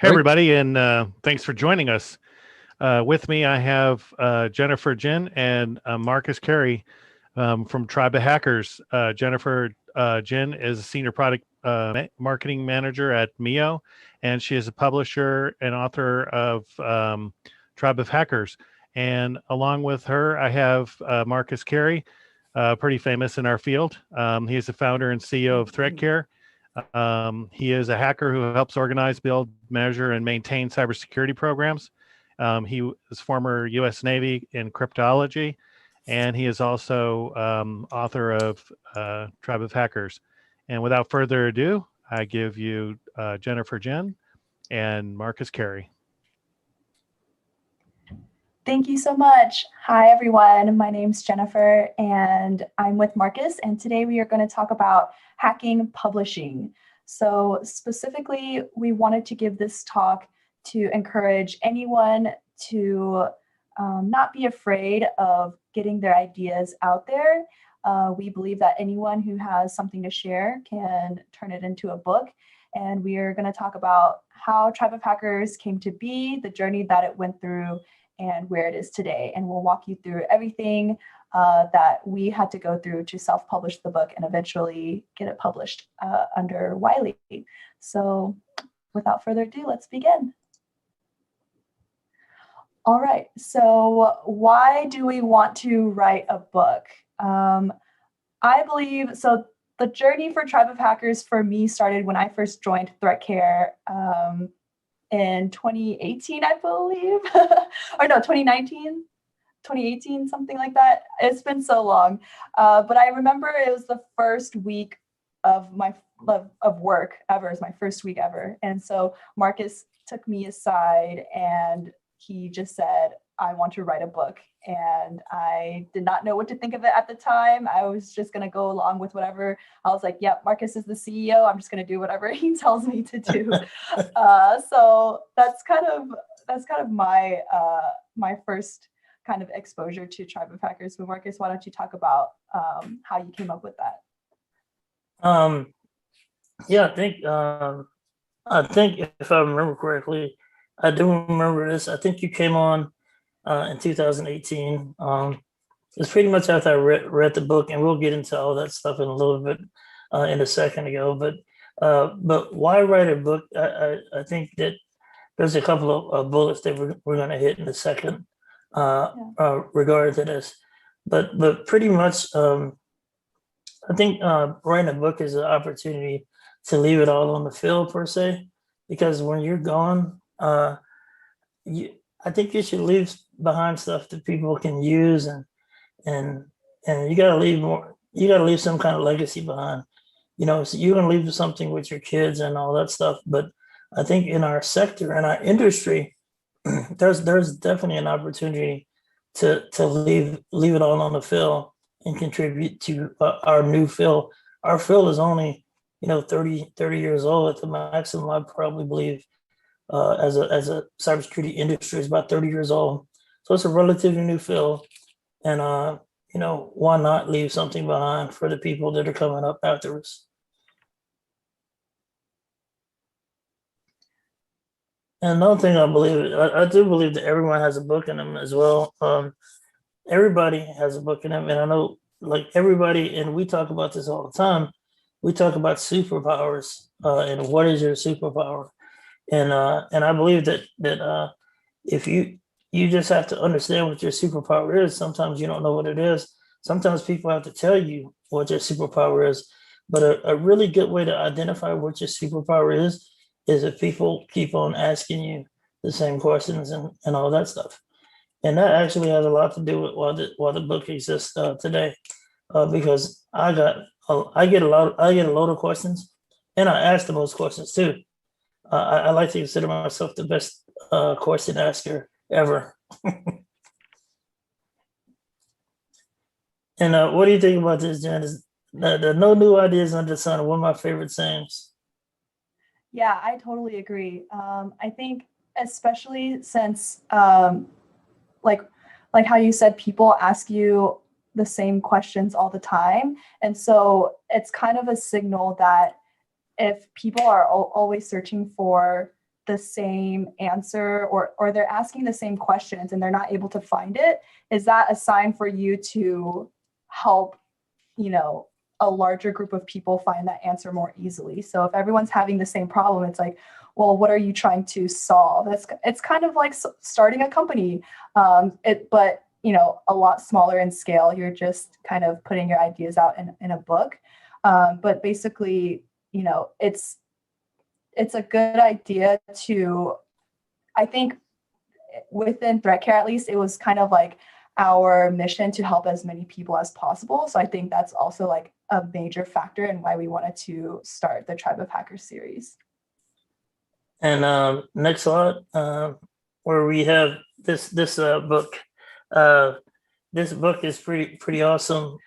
Hey, everybody, and thanks for joining us. With me, I have Jennifer Jin and Marcus Carey from Tribe of Hackers. Jennifer Jin is a senior product marketing manager at Mio, and she is a publisher and author of Tribe of Hackers. And along with her, I have Marcus Carey, pretty famous in our field. He is the founder and CEO of ThreatCare. He is a hacker who helps organize, build, measure, and maintain cybersecurity programs. He was former U.S. Navy in cryptology, and he is also author of Tribe of Hackers. And without further ado, I give you Jennifer Jen and Marcus Carey. Thank you so much. Hi, everyone. My name's Jennifer, and I'm with Marcus, and today we are going to talk about hacking publishing. So specifically, we wanted to give this talk to encourage anyone to not be afraid of getting their ideas out there. We believe that anyone who has something to share can turn it into a book. And we are going to talk about how Tribe of Hackers came to be, the journey that it went through, and where it is today. And we'll walk you through everything that we had to go through to self-publish the book and eventually get it published under Wiley. So without further ado, let's begin. All right, so why do we want to write a book? I believe, so the journey for Tribe of Hackers for me started when I first joined ThreatCare in 2018, I believe, or no, 2018, something like that. It's been so long, but I remember it was the first week of my work ever. It was my first week ever, and so Marcus took me aside and he just said, "I want to write a book." And I did not know what to think of it at the time. I was just going to go along with whatever. I was like, "Yep, Marcus is the CEO. I'm just going to do whatever he tells me to do." So that's kind of my my first kind of exposure to Tribe of Hackers. But Marcus, why don't you talk about how you came up with that? Yeah, I think if I remember correctly, I do remember this. I think you came on in 2018. It's pretty much after I read the book, and we'll get into all that stuff in a little bit in a second ago. But why write a book? I think that there's a couple of bullets that we're going to hit in a second regarding to this. But pretty much, I think writing a book is an opportunity to leave it all on the field per se, because when you're gone, I think you should leave behind stuff that people can use, and you gotta leave some kind of legacy behind. You know, so you're gonna leave something with your kids and all that stuff. But I think in our sector, in our industry, there's definitely an opportunity to leave it all on the field and contribute to our new field. Our field is only 30 years old at the maximum. I probably believe as a cybersecurity industry is about 30 years old. So it's a relatively new field. And, why not leave something behind for the people that are coming up after us? And another thing I do believe that everyone has a book in them as well. Everybody has a book in them. And I know, like, everybody, and we talk about this all the time, we talk about superpowers and what is your superpower? And I believe that if you just have to understand what your superpower is. Sometimes you don't know what it is. Sometimes people have to tell you what your superpower is. But a really good way to identify what your superpower is if people keep on asking you the same questions and all that stuff. And that actually has a lot to do with why the book exists today, because I get a load of questions, and I ask the most questions too. I like to consider myself the best question asker ever. And what do you think about this, Jen? The no new ideas under the sun, one of my favorite sayings. Yeah, I totally agree. I think especially since like how you said, people ask you the same questions all the time. And so it's kind of a signal that if people are always searching for the same answer, or they're asking the same questions and they're not able to find it, is that a sign for you to help, a larger group of people find that answer more easily? So if everyone's having the same problem, it's like, well, what are you trying to solve? It's kind of like starting a company, but a lot smaller in scale. You're just kind of putting your ideas out in a book. But basically, it's a good idea to, I think within ThreatCare, at least, it was kind of like our mission to help as many people as possible. So I think that's also like a major factor in why we wanted to start the Tribe of Hackers series. And next slide, where we have this book. This book is pretty awesome.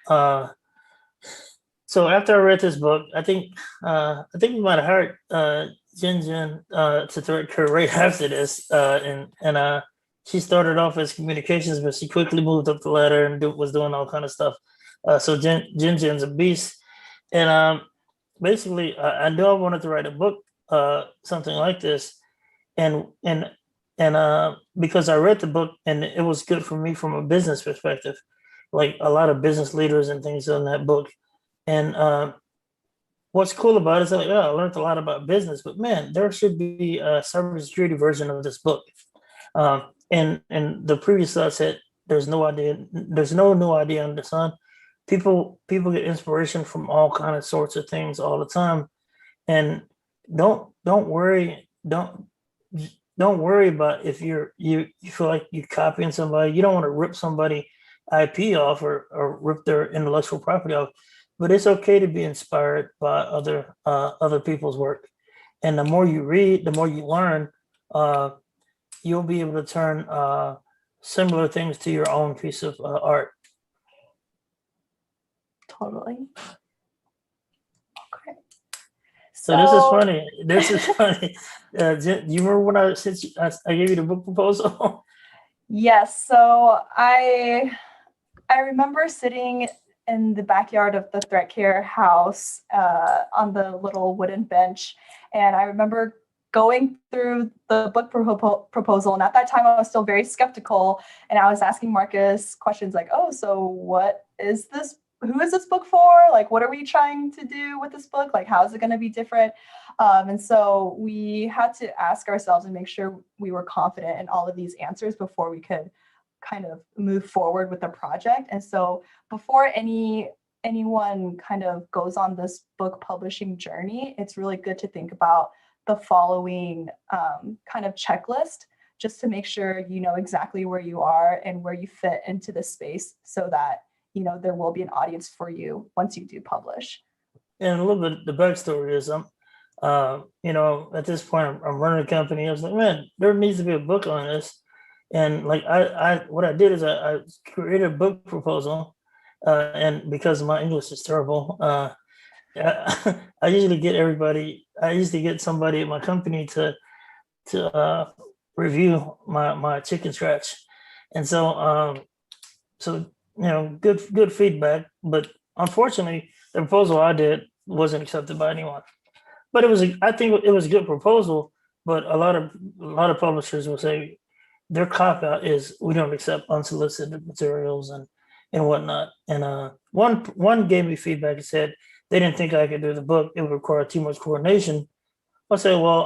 So after I read this book, I think we might have hired Jen to ThreatCare right after this, and she started off as communications, but she quickly moved up the ladder and was doing all kind of stuff. So Jen's a beast, and basically, I knew I wanted to write a book, something like this, and because I read the book and it was good for me from a business perspective, like a lot of business leaders and things in that book, and what's cool about it is like, I learned a lot about business, but man, there should be a cybersecurity version of this book. And the previous slide said there's no new idea under the sun. People get inspiration from all kind of sorts of things all the time, and don't worry about if you feel like you're copying somebody. You don't want to rip somebody IP off or rip their intellectual property off, but it's okay to be inspired by other people's work. And the more you read, the more you learn, you'll be able to turn similar things to your own piece of art. Totally. Okay. So this is funny. Jen, do you remember when I gave you the book proposal? Yes. So I remember sitting in the backyard of the ThreatCare house on the little wooden bench, and I remember going through the book proposal, and at that time I was still very skeptical, and I was asking Marcus questions like, oh, so what is this? Who is this book for? Like, what are we trying to do with this book? Like, how is it going to be different? And so we had to ask ourselves and make sure we were confident in all of these answers before we could kind of move forward with the project. And so before anyone kind of goes on this book publishing journey, it's really good to think about the following kind of checklist, just to make sure you know exactly where you are and where you fit into the space, so that there will be an audience for you once you do publish. And a little bit the backstory is at this point I'm running a company. I was like, man, there needs to be a book on this. And like what I did is I created a book proposal, and because my English is terrible, I usually get somebody at my company to review my chicken scratch, and so good feedback. But unfortunately, the proposal I did wasn't accepted by anyone. But I think it was a good proposal. But a lot of publishers will say their cop out is we don't accept unsolicited materials and whatnot. And one gave me feedback and said they didn't think I could do the book. It would require too much coordination. I said, well,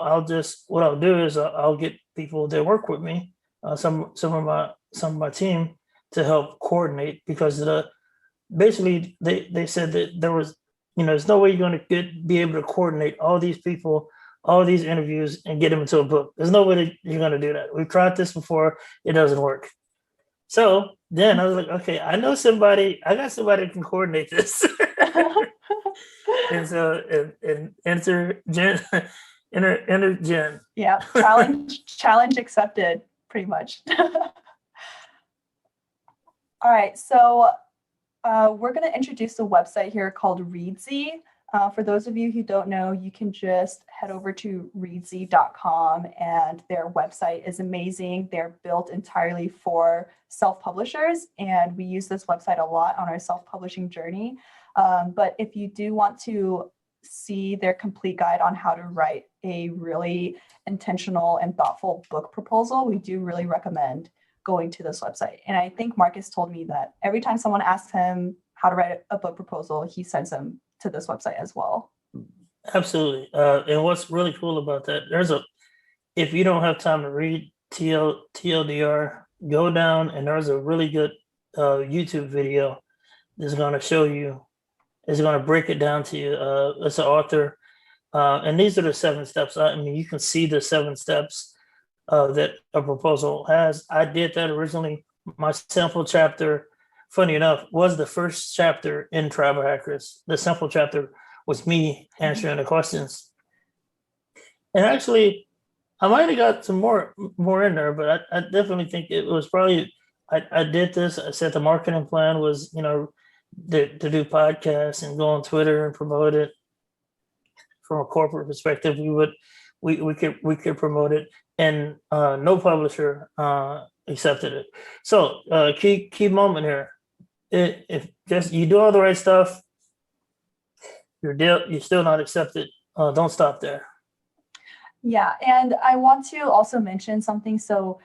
what I'll do is I'll get people that work with me, some of my team, to help coordinate, because basically they said that there was, there's no way you're going to be able to coordinate all these people, all these interviews, and get them into a book. There's no way that you're going to do that. We've tried this before. It doesn't work. So then I was like, okay, I got somebody who can coordinate this. And so enter Jen, enter Jen. Yeah, challenge accepted, pretty much. All right, so we're going to introduce a website here called Readsy. For those of you who don't know, you can just head over to readsy.com, and their website is amazing. They're built entirely for self-publishers, and we use this website a lot on our self-publishing journey. But if you do want to see their complete guide on how to write a really intentional and thoughtful book proposal, we do really recommend going to this website. And I think Marcus told me that every time someone asks him how to write a book proposal, he sends them to this website as well. Absolutely. And what's really cool about that, if you don't have time to read TLDR, go down and there's a really good YouTube video that's going to show you, it's going to break it down to you. It's an author. And these are the 7 steps. I mean, you can see the 7 steps that a proposal has. I did that originally. My sample chapter, funny enough, was the first chapter in Tribal Hackers. The sample chapter was me answering the questions. And actually, I might have got some more in there, but I definitely think it was probably, I did this. I said the marketing plan was, to do podcasts and go on Twitter and promote it. From a corporate perspective, we could promote it, and no publisher accepted it. So key moment here. If just you do all the right stuff, you're still not accepted. Don't stop there. Yeah, and I want to also mention something. So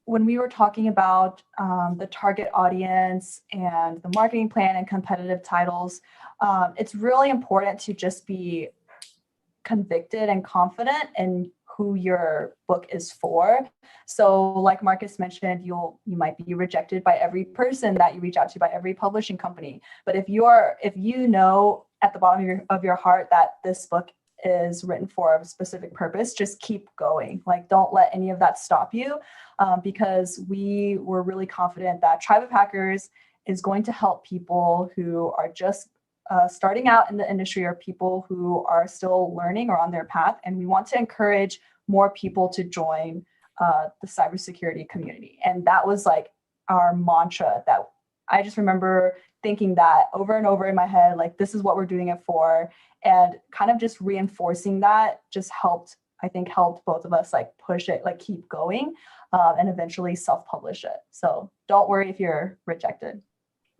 when we were talking about the target audience and the marketing plan and competitive titles, it's really important to just be convicted and confident in who your book is for. So like Marcus mentioned, you might be rejected by every person that you reach out to, by every publishing company. But if you know at the bottom of your heart that this book is written for a specific purpose, just keep going. Like, don't let any of that stop you, because we were really confident that Tribe of Hackers is going to help people who are just starting out in the industry, or people who are still learning or on their path. And we want to encourage more people to join the cybersecurity community. And that was like our mantra, that I just remember thinking that over and over in my head, like, this is what we're doing it for. And kind of just reinforcing that just helped both of us like push it, like keep going, and eventually self-publish it. So don't worry if you're rejected.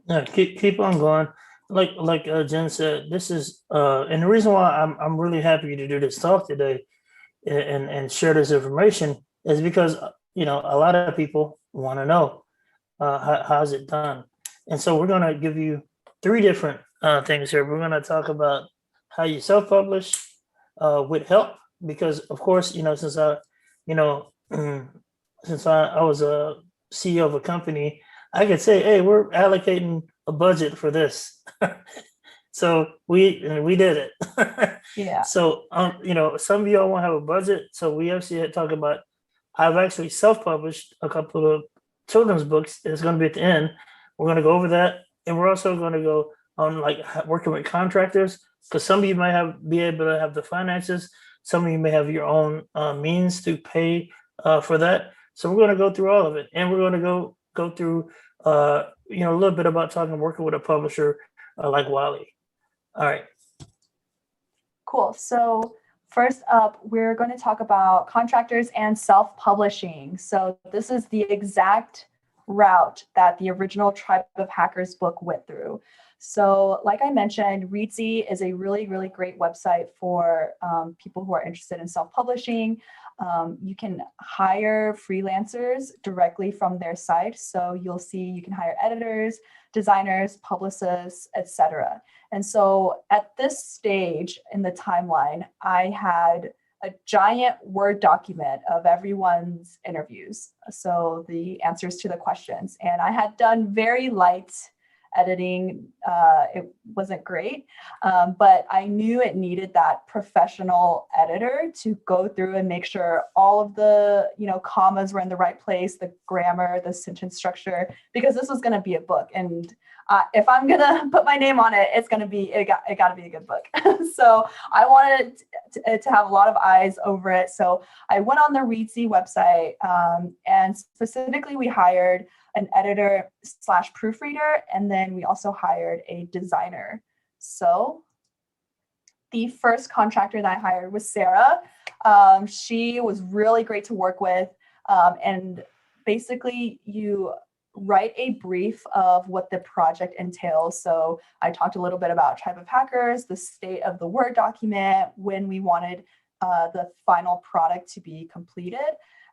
Yeah, keep on going. Like Jen said, this is and the reason why I'm really happy to do this talk today and share this information is because a lot of people want to know how's it done. And so we're going to give you 3 different things here. We're going to talk about how you self-publish with help, because of course, since I was a CEO of a company, I could say, hey, we're allocating a budget for this. So we did it. Yeah. So some of y'all won't have a budget. So we actually had talked about, I've actually self-published a couple of children's books. It's going to be at the end. We're going to go over that. And we're also going to go on like working with contractors, because some of you might be able to have the finances. Some of you may have your own means to pay for that. So we're going to go through all of it. And we're going to go through a little bit about working with a publisher like Wiley. All right. Cool. So first up, we're going to talk about contractors and self-publishing. So this is the exact route that the original Tribe of Hackers book went through. So like I mentioned, Reedsy is a really, really great website for people who are interested in self-publishing. You can hire freelancers directly from their site. So you'll see you can hire editors, designers, publicists, etc. And so at this stage in the timeline, I had a giant Word document of everyone's interviews. So the answers to the questions. And I had done very light editing. It wasn't great, but I knew it needed that professional editor to go through and make sure all of the commas were in the right place, the grammar, the sentence structure, because this was going to be a book. And if I'm going to put my name on it, it got to be a good book. So I wanted it to have a lot of eyes over it. So I went on the Reedsy website, and specifically we hired an editor / proofreader, and then we also hired a designer. So the first contractor that I hired was Sarah. She was really great to work with. And basically you write a brief of what the project entails. So I talked a little bit about Tribe of Hackers, the state of the Word document, when we wanted the final product to be completed.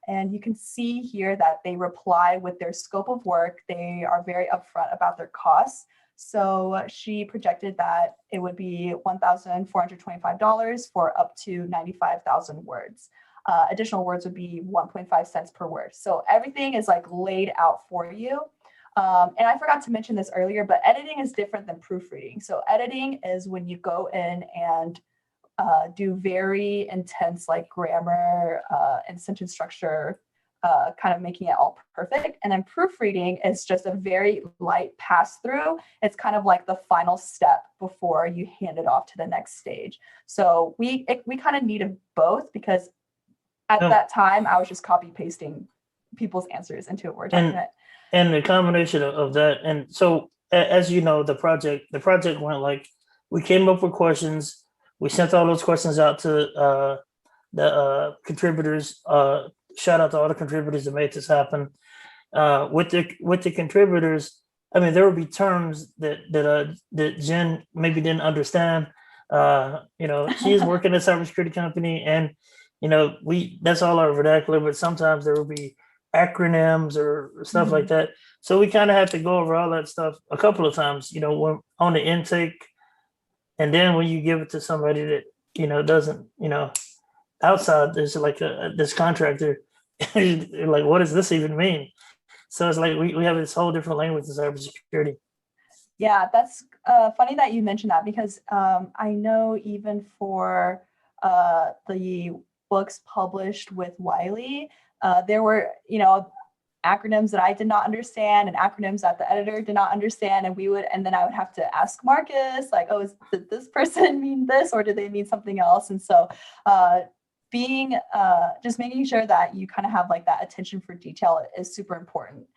And you can see here that they reply with their scope of work. They are very upfront about their costs. So she projected that it would be $1,425 for up to 95,000 words. Additional words would be 1.5 cents per word. So everything is like laid out for you. And I forgot to mention this earlier, but editing is different than proofreading. So editing is when you go in and do very intense like grammar and sentence structure, kind of making it all perfect. And then proofreading is just a very light pass through. It's kind of like the final step before you hand it off to the next stage. So we kind of needed both, because at that time I was just copy pasting people's answers into a Word document. And the combination of that, and so as you know, the project went like, we came up with questions, we sent all those questions out to the contributors. Shout out to all the contributors that made this happen. With the contributors, I mean, there would be terms that Jen maybe didn't understand. She's working at a cybersecurity company, and that's all our vernacular. But sometimes there will be acronyms or stuff like that. So we kind of have to go over all that stuff a couple of times. When on the intake, and then when you give it to somebody that doesn't outside, there's like this contractor, like, what does this even mean? So it's like we have this whole different language in cybersecurity. Yeah, that's funny that you mentioned that, because I know even for the books published with Wiley, there were acronyms that I did not understand and acronyms that the editor did not understand, and then I would have to ask Marcus, like, oh, did this person mean this, or did they mean something else? And so just making sure that you kind of have like that attention for detail is super important.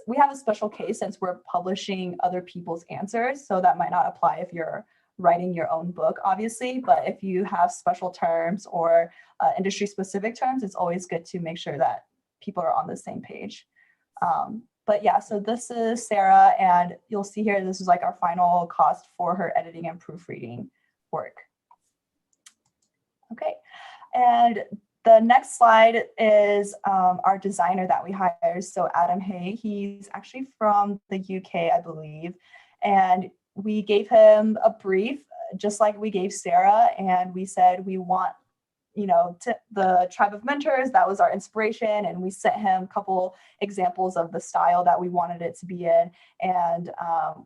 We have a special case since we're publishing other people's answers, so that might not apply if you're writing your own book, obviously, but if you have special terms or industry specific terms, it's always good to make sure that people are on the same page. But yeah, so this is Sarah, and you'll see here, this is like our final cost for her editing and proofreading work. Okay, and the next slide is our designer that we hired. So Adam Hay, he's actually from the UK, I believe. And we gave him a brief, just like we gave Sarah. And we said, we want, the Tribe of Mentors, that was our inspiration. And we sent him a couple examples of the style that we wanted it to be in. And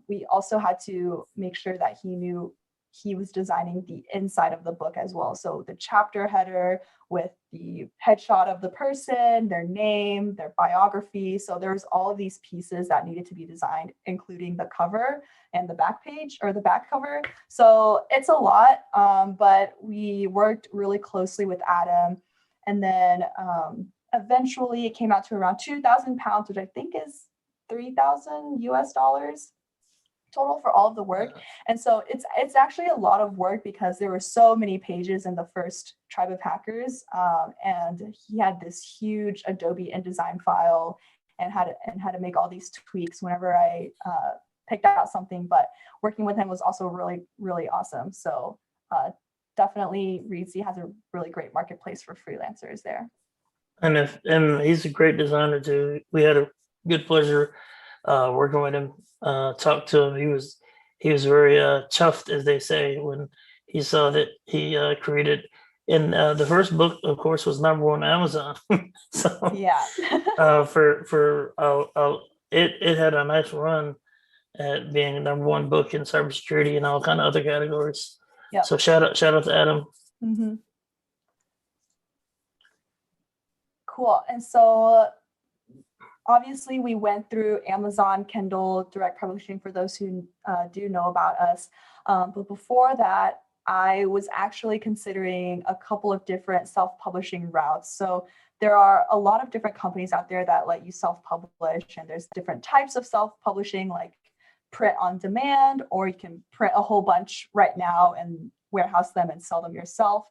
we also had to make sure that he knew he was designing the inside of the book as well. So the chapter header with the headshot of the person, their name, their biography. So there's all of these pieces that needed to be designed, including the cover and the back page or the back cover. So it's a lot, but we worked really closely with Adam. And then eventually it came out to around 2,000 pounds, which I think is 3,000 US dollars. Total for all of the work. And so it's actually a lot of work, because there were so many pages in the first Tribe of Hackers, and he had this huge Adobe InDesign file and had to make all these tweaks whenever I picked out something. But working with him was also really, really awesome. So definitely Reedsy has a really great marketplace for freelancers there. And he's a great designer too. We had a good pleasure working with him. Talked to him. He was very chuffed, as they say, when he saw that he created. And the first book, of course, was #1 on Amazon. So yeah, it had a nice run at being #1 book in cybersecurity and all kind of other categories. Yeah. So shout out to Adam. Mm-hmm. Cool. And so obviously, we went through Amazon, Kindle, direct publishing for those who do know about us. But before that, I was actually considering a couple of different self-publishing routes. So there are a lot of different companies out there that let you self-publish, and there's different types of self-publishing, like print on demand, or you can print a whole bunch right now and warehouse them and sell them yourself.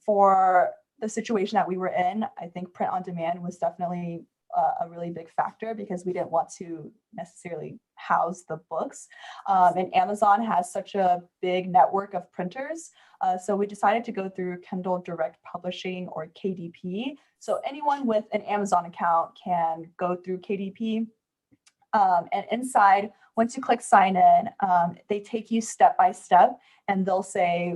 For the situation that we were in, I think print on demand was definitely a really big factor because we didn't want to necessarily house the books. And Amazon has such a big network of printers. So we decided to go through Kindle Direct Publishing, or KDP. So anyone with an Amazon account can go through KDP. And inside, once you click sign in, they take you step by step, and they'll say,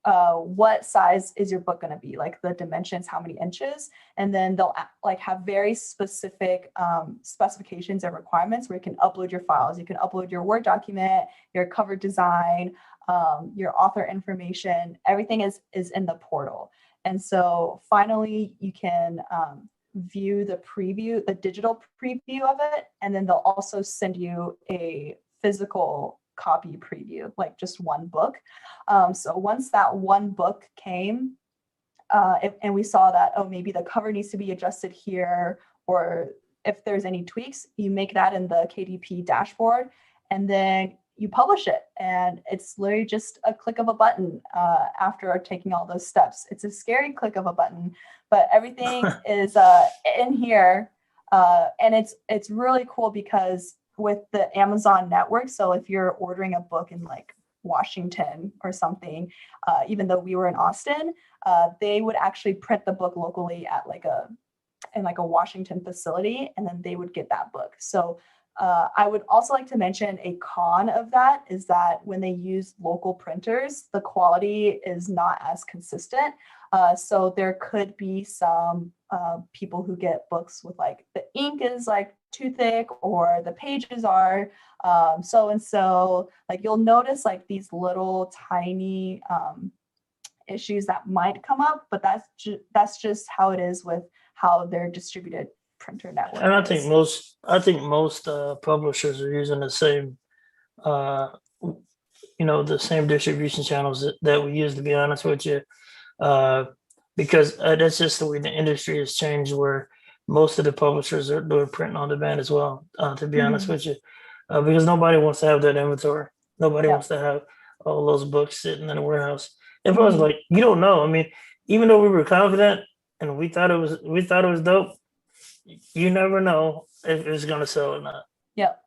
what size is your book going to be, like the dimensions, how many inches, and then they'll like have very specific specifications and requirements where you can upload your files. You can upload your Word document, your cover design, your author information. Everything is in the portal. And so finally you can view the preview, the digital preview of it, and then they'll also send you a physical copy preview, like just one book. So once that one book came, and we saw that, oh, maybe the cover needs to be adjusted here, or if there's any tweaks, you make that in the KDP dashboard, and then you publish it. And it's literally just a click of a button after taking all those steps. It's a scary click of a button, but everything is in here. And it's really cool because with the Amazon network, so if you're ordering a book in like Washington or something, even though we were in Austin, they would actually print the book locally at in a Washington facility, and then they would get that book. So I would also like to mention a con of that is that when they use local printers, the quality is not as consistent. So there could be some people who get books with like the ink is like too thick, or the pages are so and so. Like you'll notice like these little tiny issues that might come up, but that's just how it is with how they're distributed printer network. And I think most publishers are using the same, the same distribution channels that we use. To be honest with you, because that's just the way the industry has changed, where most of the publishers are doing print on demand as well. To be honest with you, because nobody wants to have that inventory. Nobody wants to have all those books sitting in a warehouse. And plus, like, you don't know. I mean, even though we were confident and we thought it was dope, you never know if it's going to sell or not. Yep.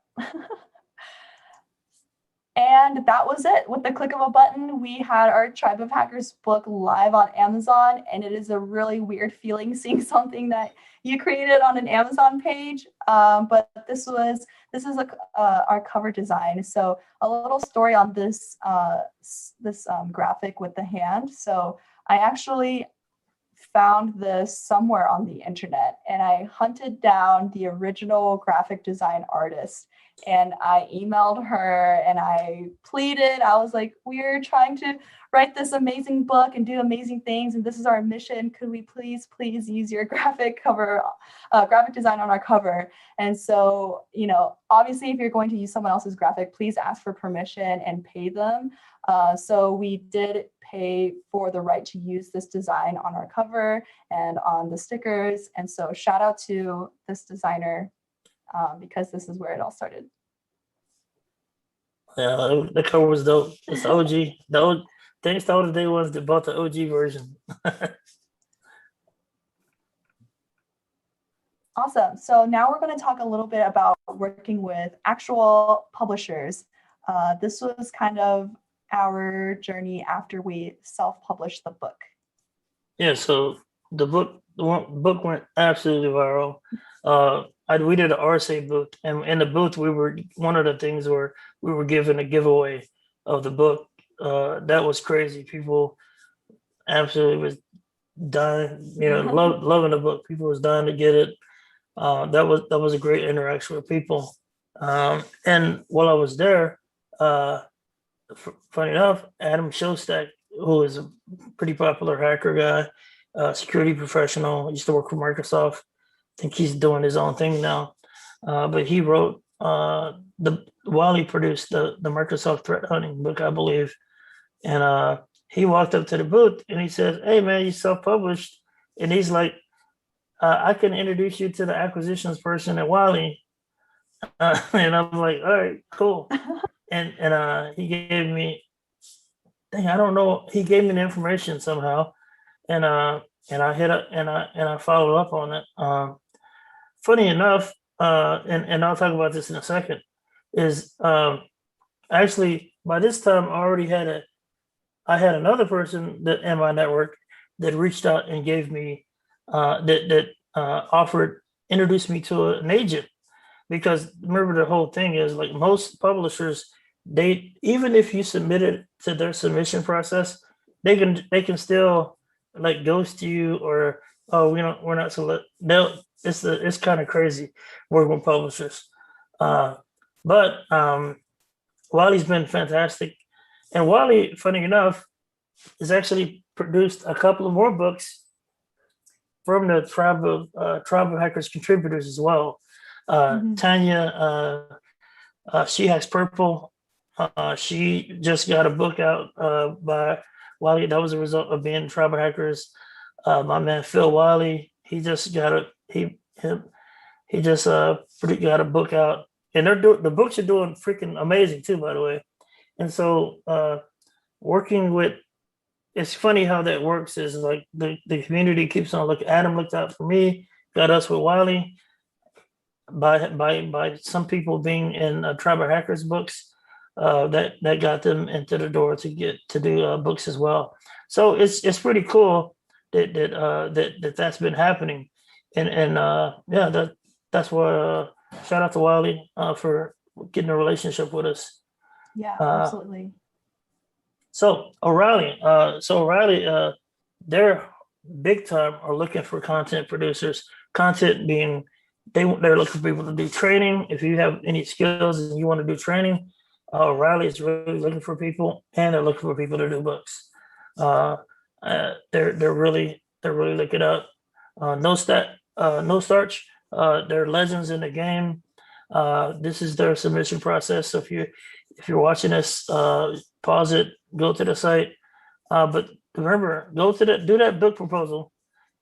And that was it. With the click of a button, we had our Tribe of Hackers book live on Amazon, and it is a really weird feeling seeing something that you created on an Amazon page. But this is our cover design. So a little story on this graphic with the hand. So I actually found this somewhere on the internet, and I hunted down the original graphic design artist, and I emailed her and I pleaded. I was like, we're trying to write this amazing book and do amazing things, and this is our mission. Could we please use your graphic design on our cover? And so, obviously if you're going to use someone else's graphic, please ask for permission and pay them. So we did pay for the right to use this design on our cover and on the stickers. And so shout out to this designer, because this is where it all started. Yeah, the cover was dope. It's OG. Thanks to all the day ones that bought the OG version. Awesome. So now we're going to talk a little bit about working with actual publishers. This was kind of our journey after we self-published the book. Yeah, so the book went absolutely viral. We did an RSA booth, and in the booth, one of the things where we were given a giveaway of the book. That was crazy. People absolutely was dying, loving the book. People was dying to get it. That was a great interaction with people. And while I was there, funny enough, Adam Shostak, who is a pretty popular hacker guy, security professional, used to work for Microsoft. I think he's doing his own thing now. But he wrote while he produced the Microsoft threat hunting book, I believe. And he walked up to the booth and he said, "Hey man, you self-published." And he's like, "I can introduce you to the acquisitions person at Wiley." And I'm like, "All right, cool." And he gave me, I don't know, he gave me the information somehow, and I hit up and I followed up on it. funny enough, and I'll talk about this in a second, is actually by this time I had another person that in my network that reached out and gave me introduced me to an agent, because remember the whole thing is like most publishers, they, even if you submit it to their submission process, they can still like ghost you, or oh, we're not they'll it's kind of crazy working with publishers. But Wiley's been fantastic, and Wiley, funny enough, has actually produced a couple of more books from the Tribe of Hackers contributors as well. Tanya, she has Purple. She just got a book out by Wiley. That was a result of being Tribe of Hackers. My man Phil Wiley, he just got got a book out, and the books are doing freaking amazing too, by the way. And so working with, it's funny how that works, is like the community keeps on looking. Adam looked out for me, got us with Wiley by some people being in Tribe of Hackers books, that got them into the door to do books as well. So it's pretty cool that's been happening, and yeah, that's what shout out to Wiley for getting a relationship with us. Yeah, absolutely. So O'Reilly, they're big time are looking for content producers. Content being they're looking for people to do training. If you have any skills and you want to do training, O'Reilly is really looking for people, and they're looking for people to do books. They're really looking up. No starch. They're legends in the game. This is their submission process. So if you're watching this, pause it, go to the site. But remember, do that book proposal,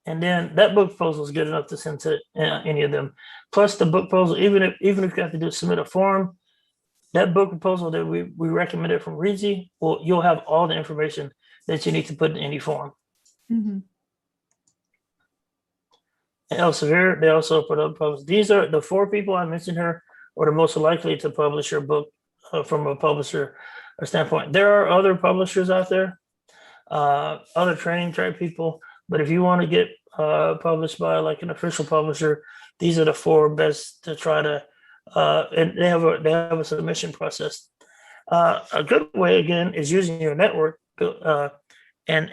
and then that book proposal is good enough to send to any of them. Plus the book proposal, even if you have to submit a form, that book proposal that we recommended from Reezy, well, you'll have all the information that you need to put in any form. Mm-hmm. And Elsevier, they also put up publish. These are the 4 people I mentioned here are the most likely to publish your book from a publisher standpoint. There are other publishers out there, other training type people, but if you want to get published by like an official publisher, these are the 4 best to try to. And they have a submission process. A good way again is using your network and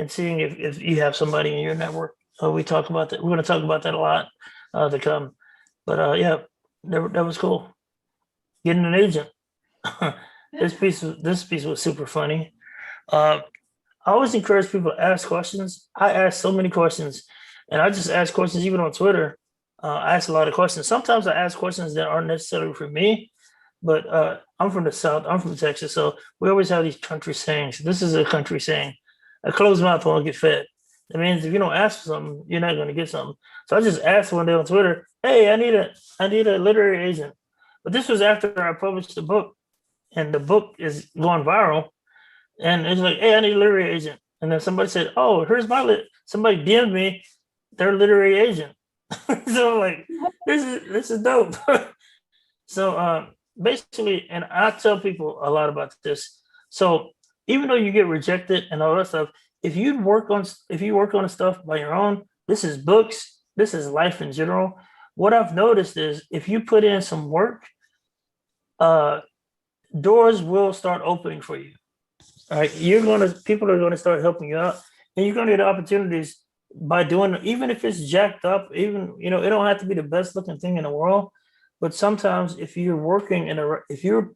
seeing if you have somebody in your network. We talk about that. We're going to talk about that a lot to come. But yeah, that was cool. Getting an agent. This piece was super funny. I always encourage people to ask questions. I ask so many questions, and I just ask questions even on Twitter. I ask a lot of questions. Sometimes I ask questions that aren't necessarily for me, but I'm from the South. I'm from Texas, so we always have these country sayings. This is a country saying: "A closed mouth won't get fed." That means if you don't ask for something, you're not going to get something. So I just asked one day on Twitter, "Hey, I need a literary agent," but this was after I published the book, and the book is going viral. And it's like, "Hey, I need a literary agent," and then somebody said, "Oh, here's somebody DM'd me their literary agent." So like, this is dope. So basically, and I tell people a lot about this. So even though you get rejected and all that stuff, if you work on stuff by your own, this is books, this is life in general. What I've noticed is if you put in some work, doors will start opening for you. All right, people are gonna start helping you out, and you're gonna get opportunities by doing it, even if it's jacked up. Even it don't have to be the best looking thing in the world, but sometimes if you're if you're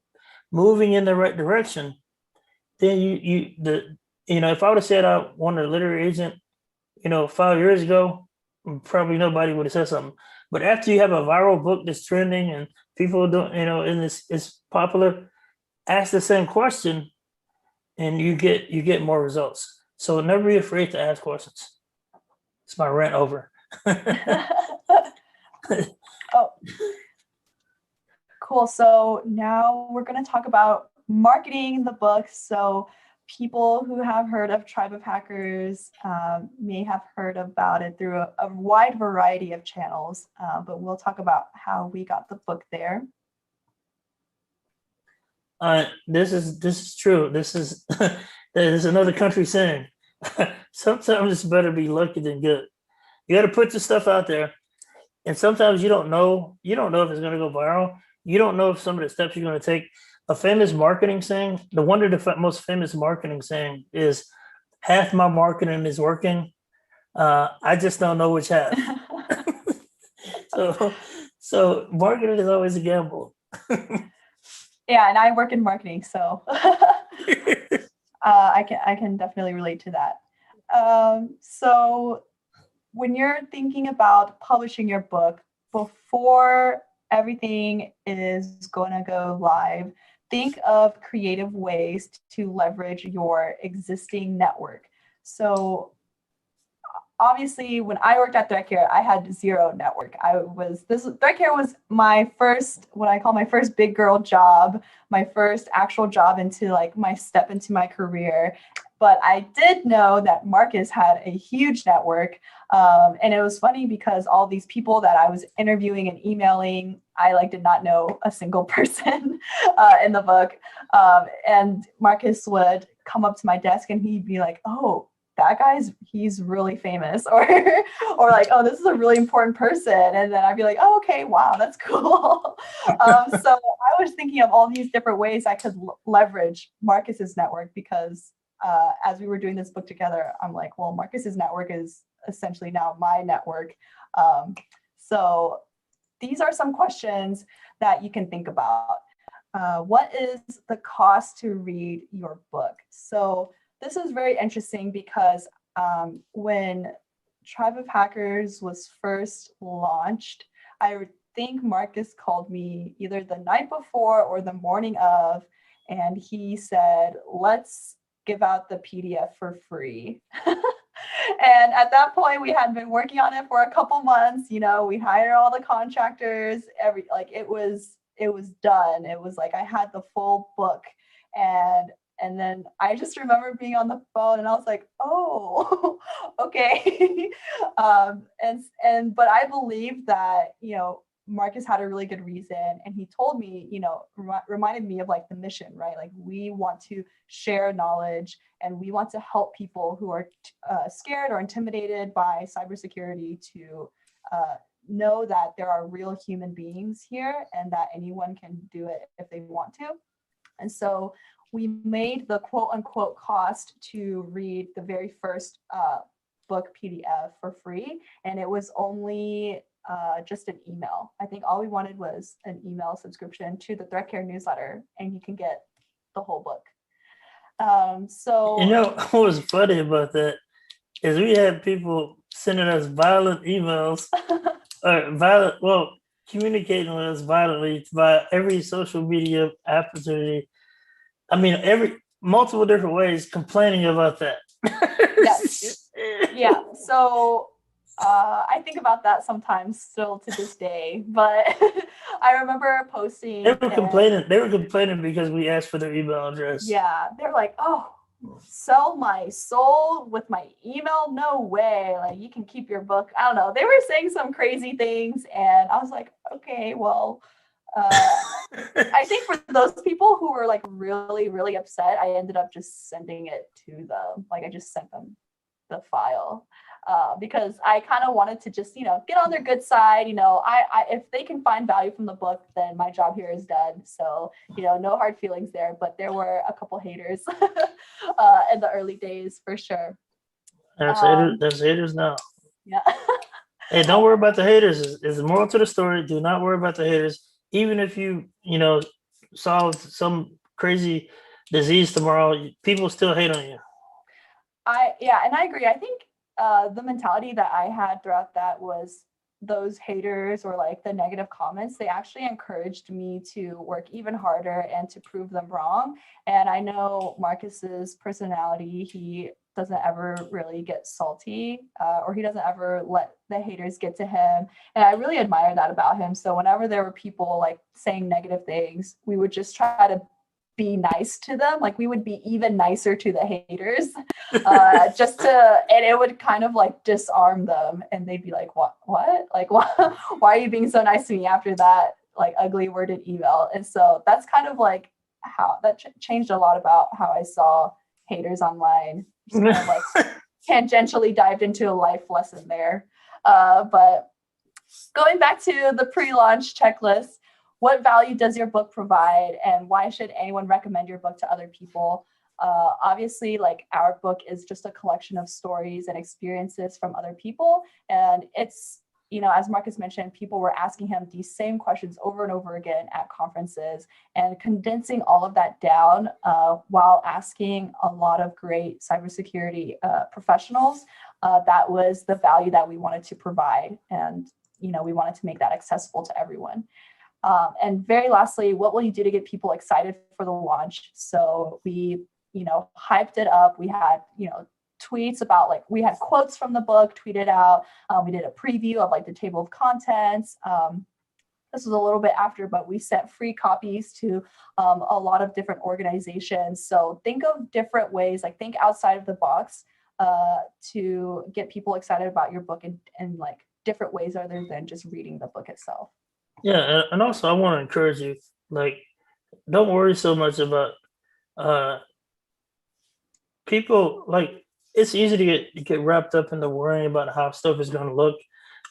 moving in the right direction, then if I would have said I wanted a literary agent, 5 years ago, probably nobody would have said something. But after you have a viral book that's trending and people don't, and it's popular, ask the same question, and you get more results. So never be afraid to ask questions. It's my rant over. Oh, cool. So now we're going to talk about marketing the book. So people who have heard of Tribe of Hackers may have heard about it through a wide variety of channels, but we'll talk about how we got the book there. This is true. This is there's another country saying. Sometimes it's better be lucky than good. You got to put the stuff out there, and sometimes you don't know if it's going to go viral. You don't know if some of the steps you're going to take. A famous marketing saying, one of the most famous marketing saying is, "Half my marketing is working. I just don't know which half." So marketing is always a gamble. Yeah, and I work in marketing, so I can definitely relate to that. So when you're thinking about publishing your book, before everything is going to go live, think of creative ways to leverage your existing network. So obviously, when I worked at ThreatCare, I had zero network. ThreatCare was my first, what I call my first big girl job, my first actual job into like my step into my career. But I did know that Marcus had a huge network. And it was funny because all these people that I was interviewing and emailing, I like did not know a single person in the book. And Marcus would come up to my desk and he'd be like, "Oh, that he's really famous," or like, "Oh, this is a really important person." And then I'd be like, "Oh, okay, wow, that's cool." So I was thinking of all these different ways I could leverage Marcus's network because as we were doing this book together, I'm like, well, Marcus's network is essentially now my network. So these are some questions that you can think about. What is the cost to read your book? So this is very interesting because when Tribe of Hackers was first launched, I think Marcus called me either the night before or the morning of, and he said, "Let's give out the PDF for free." And at that point, we had been working on it for a couple months. We hired all the contractors. It was done. It was like I had the full book, and then I just remember being on the phone, and I was like, "Oh, okay." But I believe that Marcus had a really good reason, and he told me, reminded me of like the mission, right? Like we want to share knowledge, and we want to help people who are scared or intimidated by cybersecurity to know that there are real human beings here, and that anyone can do it if they want to. And so we made the quote unquote cost to read the very first book PDF for free, and it was only just an email. I think all we wanted was an email subscription to the ThreatCare newsletter, and you can get the whole book. So what was funny about that is we had people sending us violent emails or communicating with us violently by every social media opportunity. I mean, multiple different ways complaining about that. Yes. Yeah. So I think about that sometimes still to this day, but I remember posting. They were complaining because we asked for their email address. Yeah, they're like, "Oh, sell my soul with my email? No way! Like you can keep your book." I don't know. They were saying some crazy things, and I was like, "Okay, well." I think for those people who were like really, really upset, I ended up just sending it to them. Like I just sent them the file because I kind of wanted to just, get on their good side. I if they can find value from the book, then my job here is done. So, no hard feelings there. But there were a couple haters in the early days for sure. There's haters now. Yeah. Hey, don't worry about the haters. Is the moral to the story. Do not worry about the haters. Even if you solve some crazy disease tomorrow, people still hate on you. And I agree. I think the mentality that I had throughout that was those haters or like the negative comments, they actually encouraged me to work even harder and to prove them wrong. And I know Marcus's personality, he doesn't ever really get salty or he doesn't ever let the haters get to him. And I really admire that about him. So whenever there were people like saying negative things, we would just try to be nice to them. Like we would be even nicer to the haters, and it would kind of like disarm them, and they'd be like, what? Like, why are you being so nice to me after that like ugly worded email? And so that's kind of like how that changed a lot about how I saw haters online. Just kind of like tangentially dived into a life lesson there. But going back to the pre-launch checklist, what value does your book provide, and why should anyone recommend your book to other people? Obviously, like our book is just a collection of stories and experiences from other people. And it's, as Marcus mentioned, people were asking him these same questions over and over again at conferences, and condensing all of that down while asking a lot of great cybersecurity professionals. That was the value that we wanted to provide. And, we wanted to make that accessible to everyone. And very lastly, what will you do to get people excited for the launch? So we, hyped it up. We had, tweets about we had quotes from the book tweeted out. We did a preview of the table of contents. This was a little bit after, but we sent free copies to a lot of different organizations. So think of different ways, think outside of the box to get people excited about your book and different ways other than just reading the book itself. Yeah, and also I want to encourage you, don't worry so much about people. It's easy to get wrapped up into worrying about how stuff is going to look.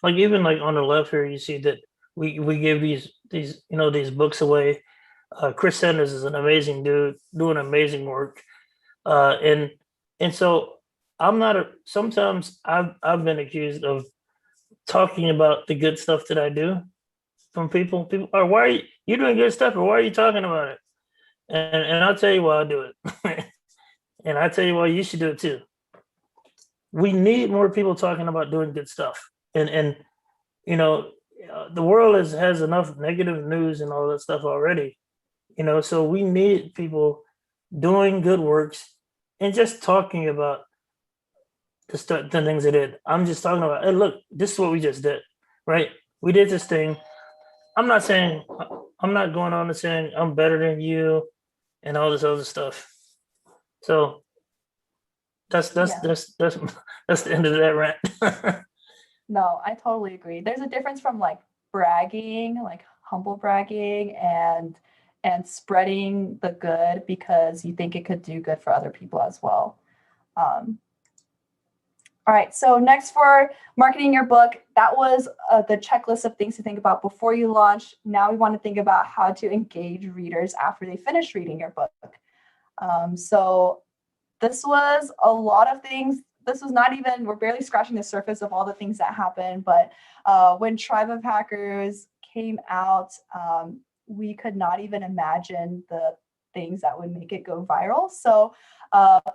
Even on the left here, you see that we give these books away. Chris Sanders is an amazing dude doing amazing work, and so I'm not sometimes I've been accused of talking about the good stuff that I do from people. People are, why are you doing good stuff, or why are you talking about it? And I'll tell you why I do it. And I tell you why you should do it too. We need more people talking about doing good stuff. And the world has enough negative news and all that stuff already. So we need people doing good works and just talking about the things they did. I'm just talking about, hey, look, this is what we just did, right? We did this thing. I'm not going on and saying I'm better than you and all this other stuff. So that's the end of that rant. No, I totally agree. There's a difference from bragging, humble bragging, and spreading the good because you think it could do good for other people as well. All right, so next for marketing your book, that was the checklist of things to think about before you launch. Now we want to think about how to engage readers after they finish reading your book. So this was a lot of things. This was not even, we're barely scratching the surface of all the things that happened, but when Tribe of Hackers came out, we could not even imagine the things that would make it go viral. So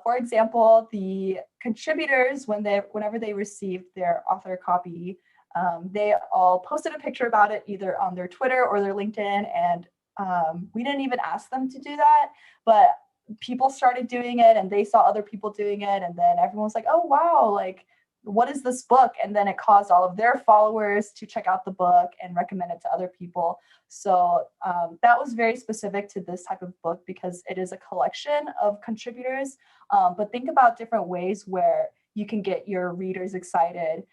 for example, the contributors, whenever they received their author copy, they all posted a picture about it either on their Twitter or their LinkedIn, and we didn't even ask them to do that, but people started doing it and they saw other people doing it, and then everyone was like, oh wow, what is this book? And then it caused all of their followers to check out the book and recommend it to other people. So that was very specific to this type of book because it is a collection of contributors. But think about different ways where you can get your readers excited,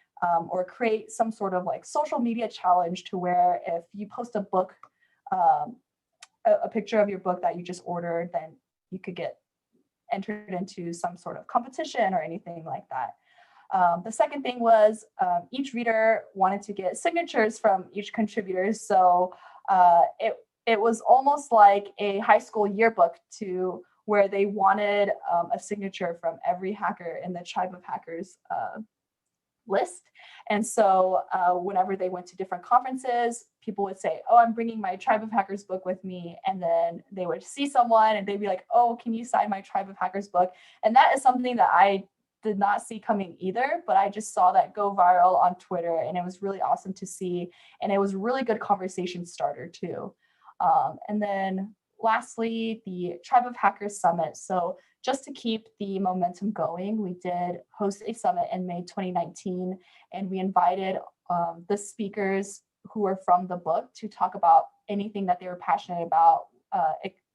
or create some sort of social media challenge to where if you post a book, a picture of your book that you just ordered, then you could get entered into some sort of competition or anything like that. The second thing was each reader wanted to get signatures from each contributor. So it was almost like a high school yearbook to where they wanted a signature from every hacker in the Tribe of Hackers list. And so whenever they went to different conferences, people would say, oh, I'm bringing my Tribe of Hackers book with me. And then they would see someone and they'd be like, oh, can you sign my Tribe of Hackers book? And that is something that I did not see coming either, but I just saw that go viral on Twitter, and it was really awesome to see. And it was a really good conversation starter too. And then lastly, the Tribe of Hackers Summit. So just to keep the momentum going, we did host a summit in May 2019, and we invited the speakers who were from the book to talk about anything that they were passionate about,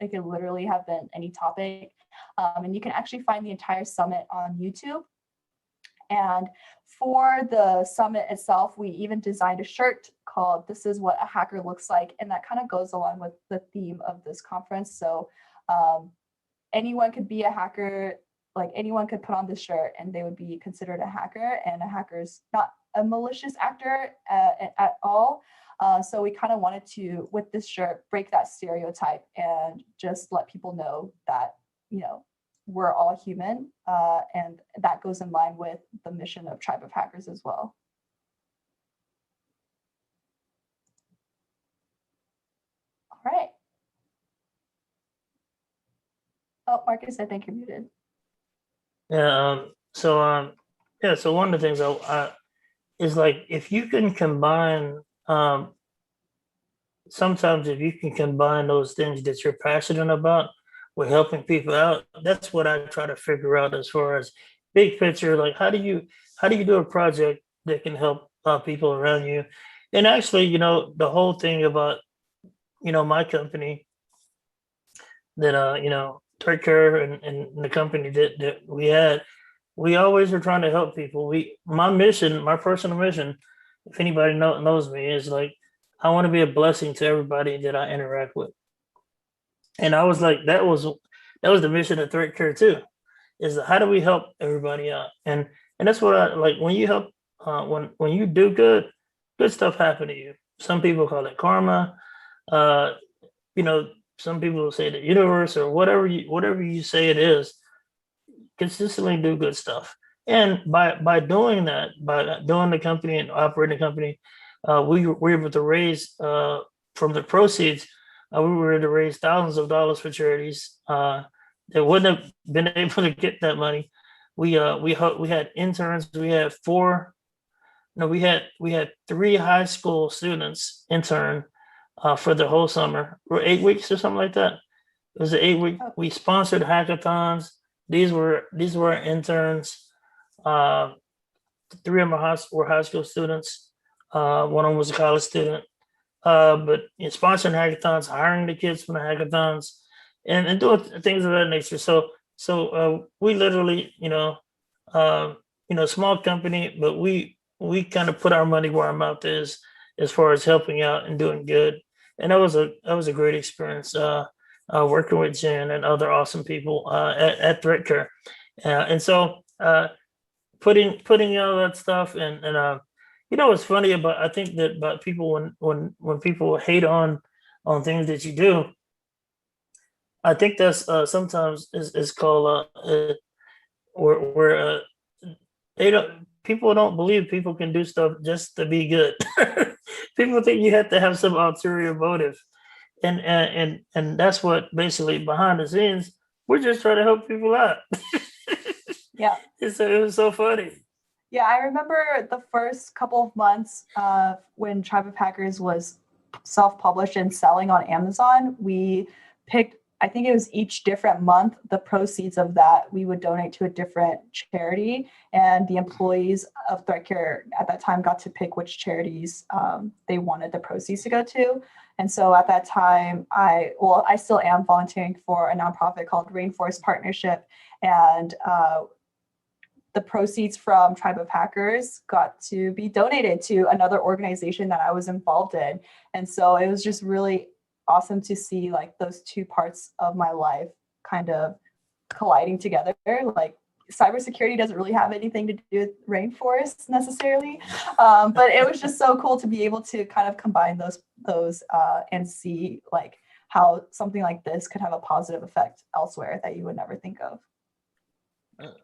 It could literally have been any topic. And you can actually find the entire summit on YouTube. And for the summit itself, we even designed a shirt called "This is what a hacker looks like." And that kind of goes along with the theme of this conference. So anyone could be a hacker, like anyone could put on this shirt and they would be considered a hacker, and a hacker is not a malicious actor at all. So we kind of wanted to, with this shirt, break that stereotype and just let people know that, you know, we're all human, and that goes in line with the mission of Tribe of Hackers as well. All right. Oh, Marcus, I think you're muted. Yeah. So one of the things is like, if you can combine, sometimes if you can combine those things that you're passionate about with helping people out, that's what I try to figure out as far as big picture. Like, how do you do a project that can help people around you? And actually, you know, the whole thing about, you know, my company that you know, Threat Care and the company that we always are trying to help people. My mission, my personal mission, if anybody knows me, is like, I want to be a blessing to everybody that I interact with. And I was like, that was the mission of Threat Care too, is how do we help everybody out? And that's what I like. When you help, when you do good stuff happen to you. Some people call it karma. You know, some people say the universe or whatever you say it is. Consistently do good stuff. And by doing that, by doing the company and operating the company, we were able to raise from the proceeds. We were able to raise thousands of dollars for charities that wouldn't have been able to get that money. We had interns. We had three high school students intern for the whole summer, or 8 weeks or something like that. It was an 8 week. We sponsored hackathons. These were our interns. Three of them were high school students. One of them was a college student. But sponsoring hackathons, hiring the kids from the hackathons, and doing things of that nature. So we literally, small company, but we kind of put our money where our mouth is as far as helping out and doing good. And that was a great experience. Working with Jen and other awesome people at Threat Care, and so putting all that stuff and what's funny I think that about people when people hate on things that you do, I think that's sometimes is called where people don't believe people can do stuff just to be good. People think you have to have some ulterior motive. And that's what basically behind the scenes, we're just trying to help people out. Yeah. It was so funny. Yeah, I remember the first couple of months when Tribe of Hackers was self-published and selling on Amazon. We picked, I think it was each different month, the proceeds of that we would donate to a different charity. And the employees of Threat Care at that time got to pick which charities they wanted the proceeds to go to. And so at that time, I still am volunteering for a nonprofit called Rainforest Partnership. And the proceeds from Tribe of Hackers got to be donated to another organization that I was involved in. And so it was just really awesome to see like those two parts of my life kind of colliding together. Like cybersecurity doesn't really have anything to do with rainforests necessarily, but it was just so cool to be able to kind of combine those and see like how something like this could have a positive effect elsewhere that you would never think of.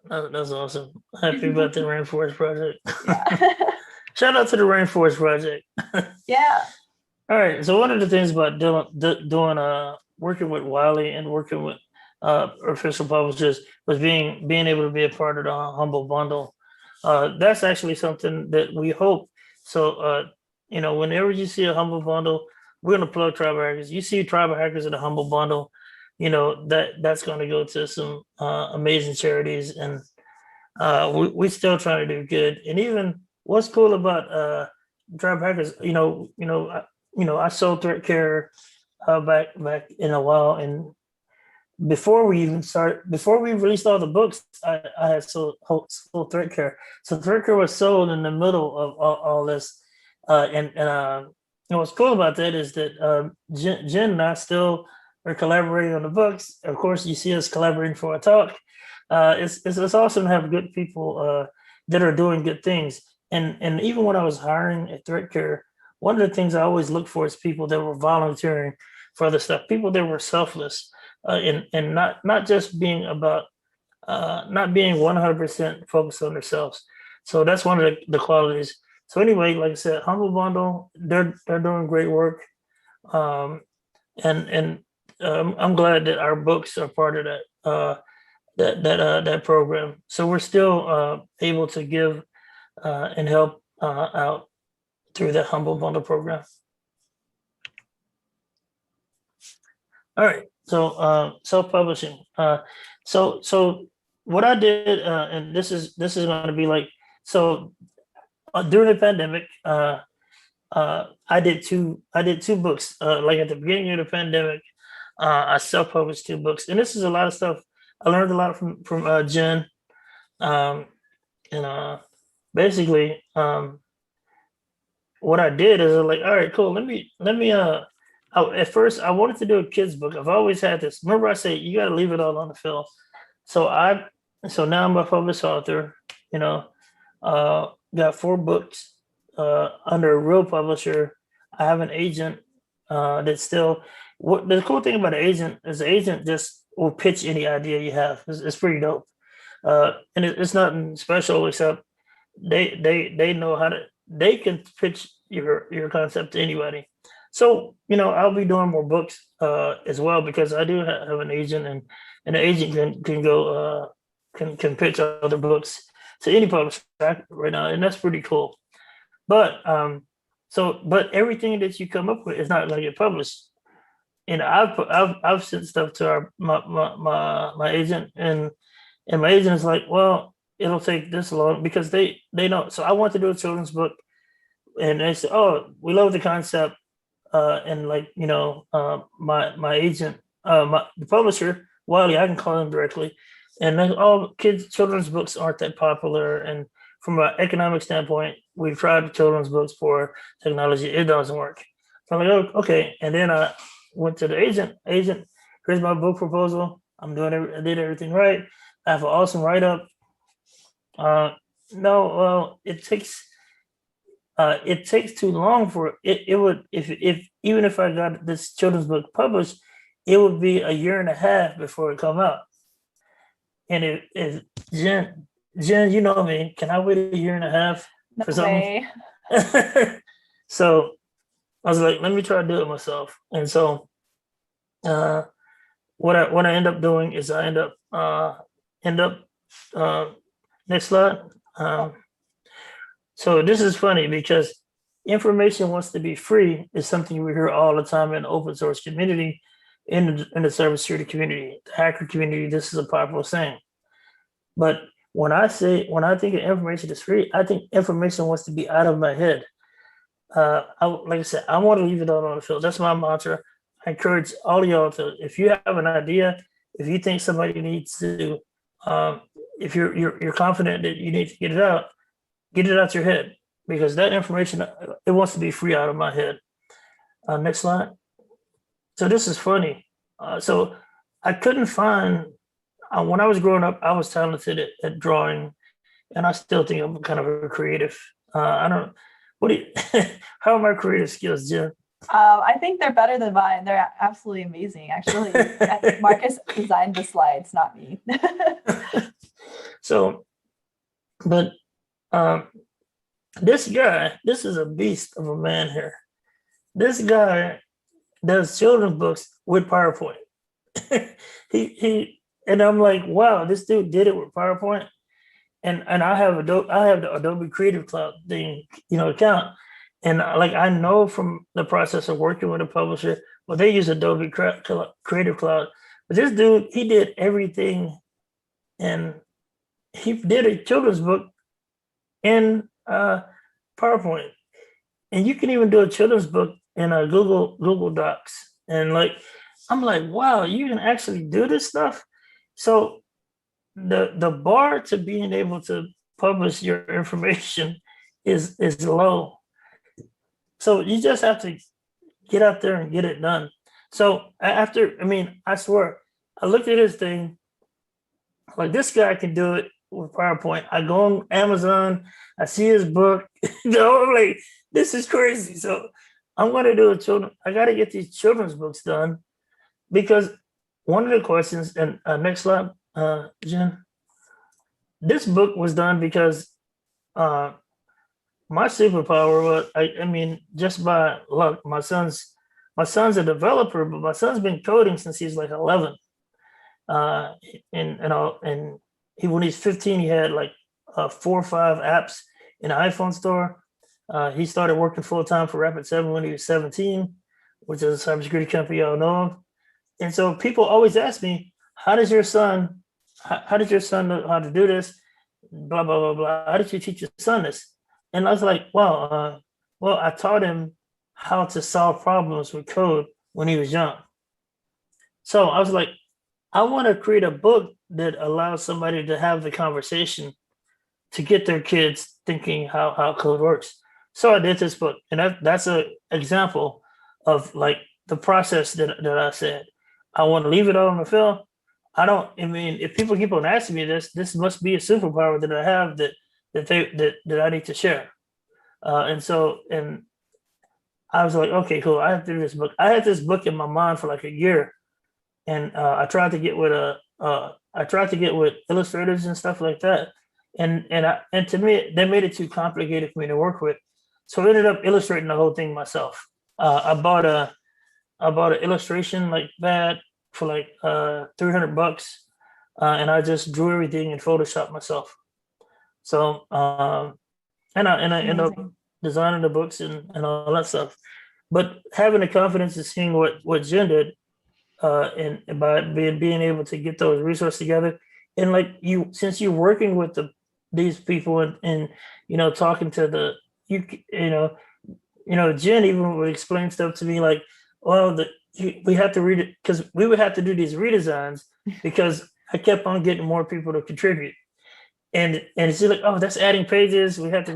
That's awesome. Happy about the Rainforest Project. Yeah. Shout out to the Rainforest Project. Yeah. All right. So one of the things about doing working with Wiley and working with official publishers was being able to be a part of the Humble Bundle. That's actually something that we hope. So whenever you see a Humble Bundle, we're gonna plug Tribe Hackers. You see Tribe Hackers in the Humble Bundle, that's going to go to some amazing charities, and we still trying to do good. And even what's cool about Tribe Hackers, I sold Threat Care back in a while, and before we released all the books, I had sold Threat Care. So Threat Care was sold in the middle of all this. And what's cool about that is that Jen and I still are collaborating on the books. Of course, you see us collaborating for a talk. It's awesome to have good people that are doing good things. And even when I was hiring at Threat Care, one of the things I always look for is people that were volunteering for other stuff, people that were selfless, and not just being about not being 100% focused on themselves. So that's one of the qualities. So anyway, like I said, Humble Bundle, they're doing great work, and I'm glad that our books are part of that program. So we're still able to give and help out through the Humble Bundle program. All right, so self-publishing. So what I did, and this is going to be like, so during the pandemic, I did two books. Like at the beginning of the pandemic, I self-published 2 books, and this is a lot of stuff. I learned a lot from Jen, and basically, what I did is like, all right, cool. Let me. At first, I wanted to do a kids book. I've always had this. Remember, I say you got to leave it all on the field. So now I'm a published author. Got 4 books under a real publisher. I have an agent that's still. What the cool thing about an agent is, the agent just will pitch any idea you have. It's pretty dope, and it's nothing special except they know how to. They can pitch your concept to anybody. So I'll be doing more books as well, because I do have an agent, and the agent can go can pitch other books to any publisher right now, and that's pretty cool. But but everything that you come up with is not going to get published. And I've sent stuff to my agent, and my agent is like, well, it'll take this long, because they know. So I want to do a children's book, and they said, oh, we love the concept, and my agent, the publisher, Wiley, I can call him directly, and all children's books aren't that popular, and from an economic standpoint, we've tried children's books for technology, it doesn't work. So I'm like, oh, okay, and then I went to the agent. Here's my book proposal. I did everything right. I have an awesome write-up. No, well, it takes too long for it. It would, if even if I got this children's book published, it would be a year and a half before it come out. And if Jen, you know me, can I wait a year and a half for something? So I was like, let me try to do it myself. And so what I end up doing is I end up next slide. So this is funny, because information wants to be free is something we hear all the time in the open source community, in the cybersecurity community, the hacker community. This is a popular saying. But when I think of information is free, I think information wants to be out of my head. Like I said, I want to leave it all on the field. That's my mantra. I encourage all of y'all to, if you have an idea, if you think somebody needs to, if you're confident that you need to get it out your head, because that information, it wants to be free out of my head. Next slide. So this is funny. So I couldn't find, when I was growing up, I was talented at drawing, and I still think I'm kind of a creative. How are my creative skills, Jen? I think they're better than mine. They're absolutely amazing. Actually, I think Marcus designed the slides, not me. So, but this guy, this is a beast of a man here. This guy does children's books with PowerPoint. he and I'm like, wow, this dude did it with PowerPoint. And I have the Adobe Creative Cloud thing, account. And I know from the process of working with a publisher, well, they use Adobe Creative Cloud. But this dude, he did everything, and he did a children's book in PowerPoint. And you can even do a children's book in a Google Docs. And I'm like, wow, you can actually do this stuff. So the bar to being able to publish your information is low. So you just have to get out there and get it done. So after, I mean, I swear, I looked at this thing, like this guy can do it with PowerPoint. I go on Amazon, I see his book, I'm like, this is crazy. So I'm gonna do a children. I gotta get these children's books done because one of the questions, and next slide, Jen, this book was done because uh, my superpower was, I mean, just by luck, my son's a developer, but my son's been coding since he's like 11. Uh, and he, when he's 15, he had like 4 or 5 apps in the iPhone store. He started working full time for Rapid7 when he was 17, which is a cybersecurity company y'all know of. And so people always ask me, how did your son know how to do this? Blah, blah, blah, blah. How did you teach your son this? And I was like, well, I taught him how to solve problems with code when he was young. So I was like, I want to create a book that allows somebody to have the conversation to get their kids thinking how code works. So I did this book, and that's an example of like the process that I said. I want to leave it all on the field. I mean, if people keep on asking me this must be a superpower that I have that I need to share. And I was like, okay, cool. I have to do this book. I had this book in my mind for like a year, and I tried to get with illustrators and stuff like that, and to me they made it too complicated for me to work with, so I ended up illustrating the whole thing myself. I bought an illustration like that for like $300, and I just drew everything in Photoshop myself. So and I end up Amazing. designing the books and all that stuff. But having the confidence of seeing what Jen did, and by being able to get those resources together, and like you, since you're working with these people and talking to you know Jen even would explain stuff to me like, well, we have to read it because we would have to do these redesigns because I kept on getting more people to contribute. And she's like, oh, that's adding pages. We have to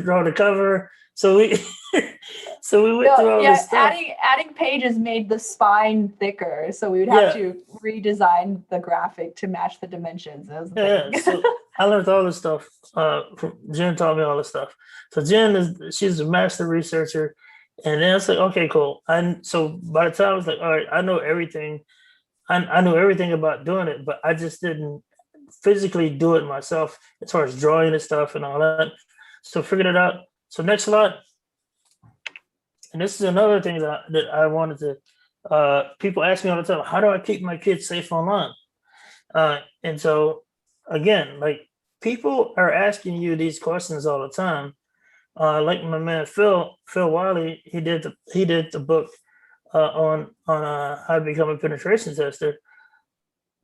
draw the cover. So we so we went through all this stuff. Adding pages made the spine thicker, so we would have to redesign the graphic to match the dimensions. Yeah, so I learned all this stuff. From Jen taught me all this stuff. So she's a master researcher, and then I was like, okay, cool. And so by the time I was like, all right, I know everything. I knew everything about doing it, but I just didn't physically do it myself as far as drawing and stuff and all that. So figured it out. So next slide. And this is another thing that I wanted to, people ask me all the time, how do I keep my kids safe online? And so again, like people are asking you these questions all the time. Like my man, Phil Wiley, he did the book on how to become a penetration tester,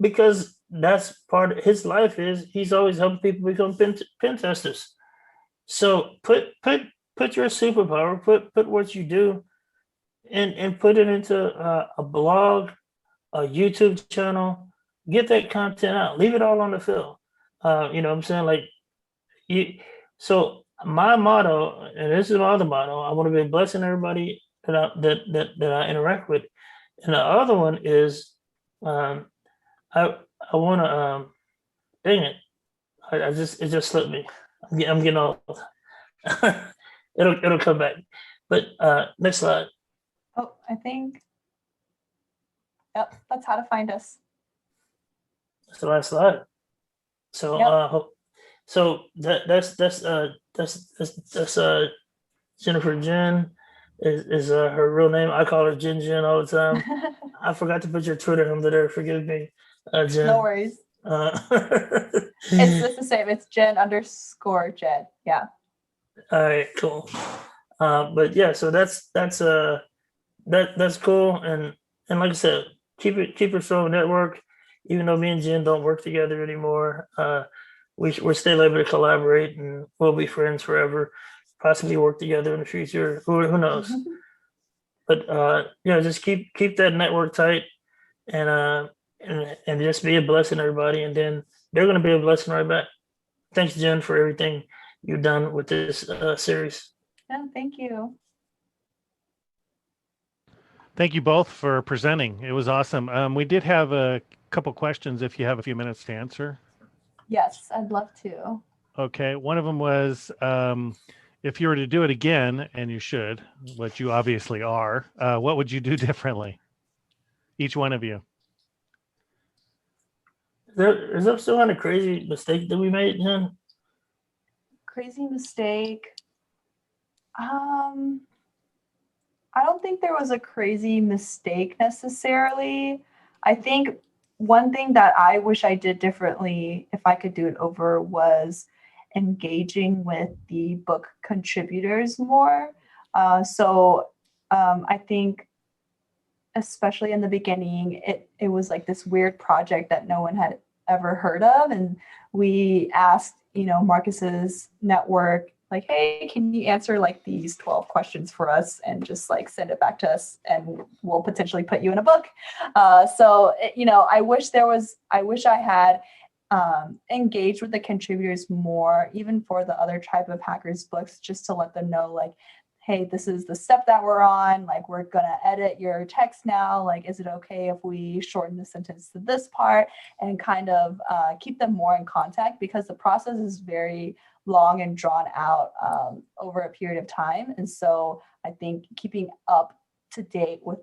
because that's part of his life is he's always helping people become pen testers. So put your superpower, put what you do, and put it into a blog, a YouTube channel. Get that content out. Leave it all on the field. You know what I'm saying? Like so my motto, and this is my other motto, I want to be blessing everybody that I interact with. And the other one is I want to dang it. It just slipped me. I'm getting old. It'll come back. But next slide. Oh, I think. Yep, that's how to find us. That's the last slide. So Yep. so that's Jennifer Jen is her real name. I call her Jen all the time. I forgot to put your Twitter handle there. Forgive me, Jen. No worries. It's the same. It's Jen_Jen. Yeah. All right, cool. But yeah, so that's cool. And like I said, keep it so network. Even though me and Jen don't work together anymore, we're still able to collaborate, and we'll be friends forever. Possibly work together in the future. Who knows? But just keep that network tight, and and just be a blessing to everybody, and then they're going to be a blessing right back. Thanks, Jen, for everything you've done with this series. Yeah, thank you. Thank you both for presenting. It was awesome. We did have a couple questions if you have a few minutes to answer. Yes, I'd love to. Okay. One of them was, if you were to do it again, and you should, but you obviously are, what would you do differently? Each one of you. Is there some kind of crazy mistake that we made, Jen? Crazy mistake. I don't think there was a crazy mistake necessarily. I think one thing that I wish I did differently, if I could do it over, was engaging with the book contributors more. I think, especially in the beginning, it was like this weird project that no one had ever heard of. And we asked, Marcus's network, like, hey, can you answer like these 12 questions for us and just like send it back to us and we'll potentially put you in a book. I wish I had engaged with the contributors more, even for the other Tribe of Hackers books, just to let them know, like, hey, this is the step that we're on. Like, we're going to edit your text now. Like, is it okay if we shorten the sentence to this part, and kind of keep them more in contact, because the process is very long and drawn out over a period of time. And so I think keeping up to date with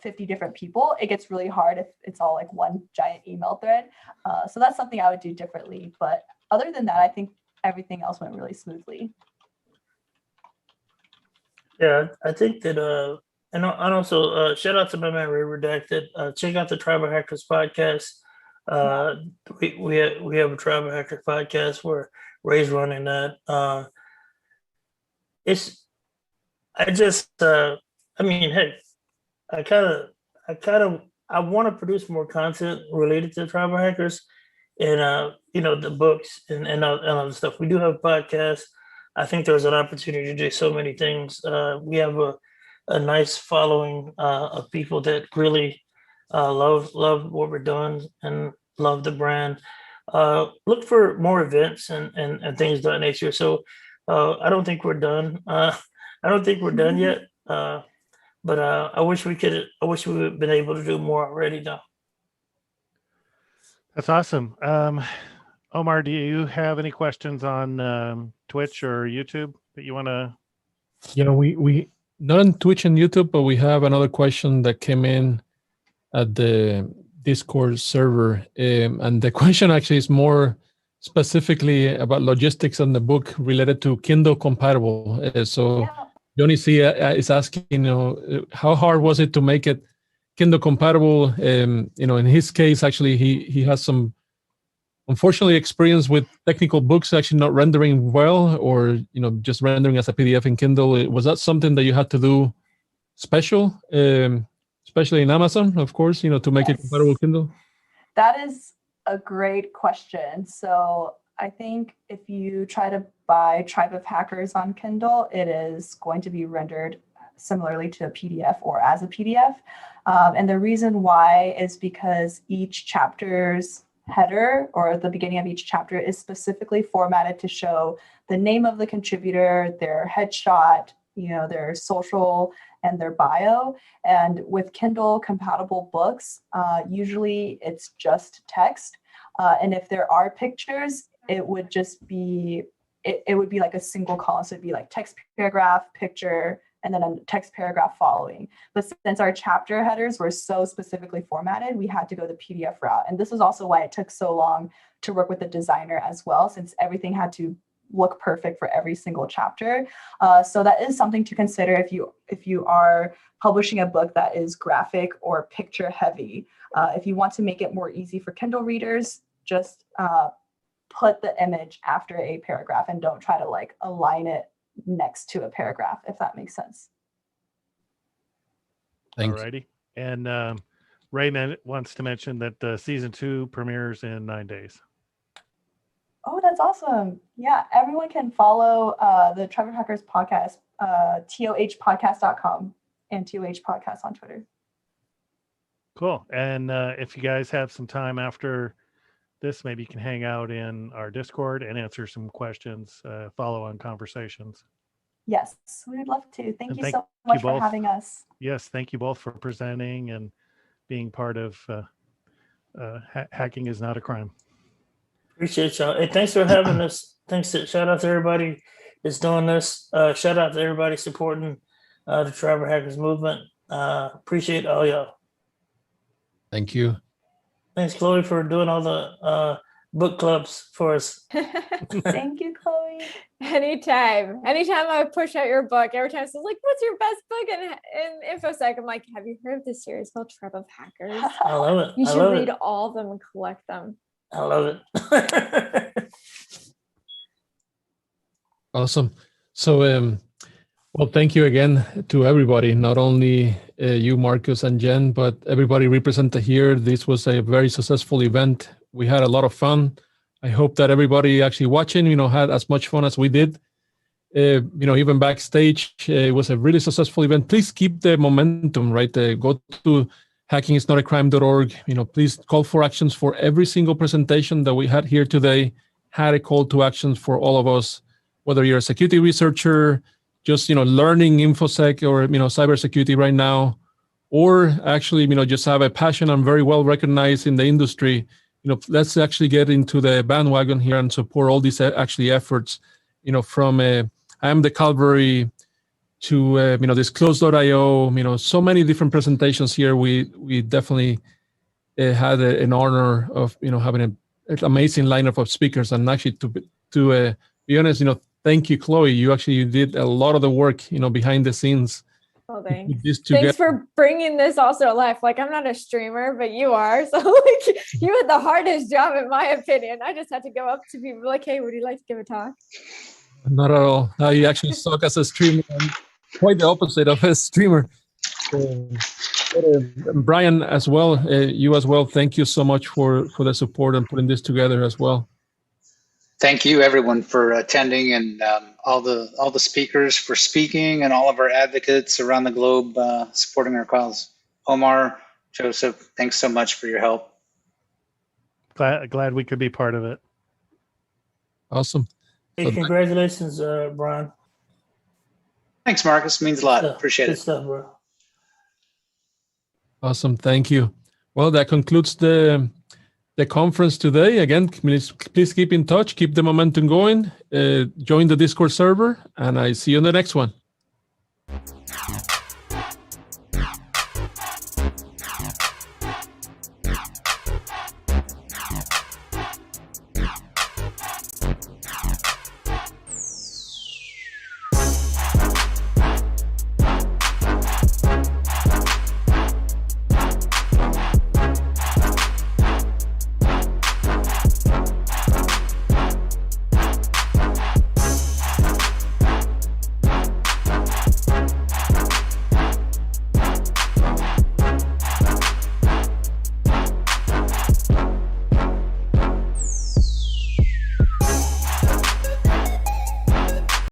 50 different people, it gets really hard if it's all like one giant email thread. So that's something I would do differently. But other than that, I think everything else went really smoothly. Yeah, I think that, and also shout out to my man Ray Redacted. Check out the Tribal Hackers podcast. We have a Tribal Hackers podcast where Ray's running that. Hey, I want to produce more content related to Tribal Hackers, and the books and other stuff. We do have a podcast. I think there's an opportunity to do so many things. We have a nice following of people that really love what we're doing and love the brand. Look for more events and things of that nature. So I don't think we're done. I don't think we're done yet. But I wish we would have been able to do more already, though. That's awesome. Omar, do you have any questions on Twitch or YouTube that you want to? Yeah, we not on Twitch and YouTube, but we have another question that came in at the Discord server, and the question actually is more specifically about logistics on the book related to Kindle compatible. Johnny C is asking, how hard was it to make it Kindle compatible? In his case, actually, he has some, unfortunately, experience with technical books actually not rendering well, or just rendering as a PDF in Kindle. Was that something that you had to do special, especially in Amazon, of course, to make it compatible Kindle? That is a great question. So I think if you try to buy Tribe of Hackers on Kindle, it is going to be rendered similarly to a PDF or as a PDF. And the reason why is because each chapter's header, or the beginning of each chapter, is specifically formatted to show the name of the contributor, their headshot, their social, and their bio. And with Kindle compatible books, usually it's just text. And if there are pictures, it would just be, it would be like a single column. So it'd be like text paragraph, picture, and then a text paragraph following. But since our chapter headers were so specifically formatted, we had to go the PDF route. And this is also why it took so long to work with the designer as well, since everything had to look perfect for every single chapter. So that is something to consider if you are publishing a book that is graphic or picture heavy. If you want to make it more easy for Kindle readers, just put the image after a paragraph and don't try to like align it next to a paragraph, if that makes sense. Thanks. Alrighty. And Ray wants to mention that season 2 premieres in 9 days. Oh, that's awesome. Yeah, everyone can follow the Tribe of Hackers podcast, tohpodcast.com. N2H podcast on Twitter. Cool. And if you guys have some time after this, maybe you can hang out in our Discord and answer some questions, follow on conversations. Yes, we would love to. Thank And you thank so much you for both. having us. Yes, thank you both for presenting and being part of Hacking is Not a Crime. Appreciate y'all. Hey, thanks for having us. Shout out to everybody that's doing this. Shout out to everybody supporting the Cyber Hackers movement. Appreciate all y'all. Thank you. Thanks, Chloe, for doing all the book clubs for us. Thank you, Chloe. Anytime I push out your book, every time someone's like, what's your best book in InfoSec? I'm like, have you heard of this series called Tribe of Hackers? I love it. You should read all of them and collect them. I love it. Awesome. So, well, thank you again to everybody, not only you, Marcus and Jen, but everybody represented here. This was a very successful event. We had a lot of fun. I hope that everybody actually watching, had as much fun as we did. Even backstage, it was a really successful event. Please keep the momentum, right? Go to hackingisnotacrime.org. Please call for actions for every single presentation that we had here today. Had a call to actions for all of us, whether you're a security researcher, just learning InfoSec or cybersecurity right now, or actually just have a passion and very well recognized in the industry. Let's actually get into the bandwagon here and support all these efforts. From I Am the Calvary to Disclose.io. So many different presentations here. We definitely had an honor of having an amazing lineup of speakers. And actually, to be honest, thank you, Chloe. You did a lot of the work, behind the scenes. Oh, thanks. Thanks for bringing this also to life. Like, I'm not a streamer, but you are. So, you had the hardest job, in my opinion. I just had to go up to people like, hey, would you like to give a talk? Not at all. You actually suck as a streamer. I'm quite the opposite of a streamer. Brian, as well, you as well. Thank you so much for the support and putting this together as well. Thank you, everyone, for attending, and all the speakers for speaking, and all of our advocates around the globe supporting our cause. Omar, Joseph, thanks so much for your help. Glad we could be part of it. Awesome. Hey, congratulations, Brian. Thanks, Marcus. Means a lot. Appreciate it. Good stuff, bro. Awesome. Thank you. Well, that concludes the conference today. Again, please keep in touch, keep the momentum going, join the Discord server, and I see you on the next one.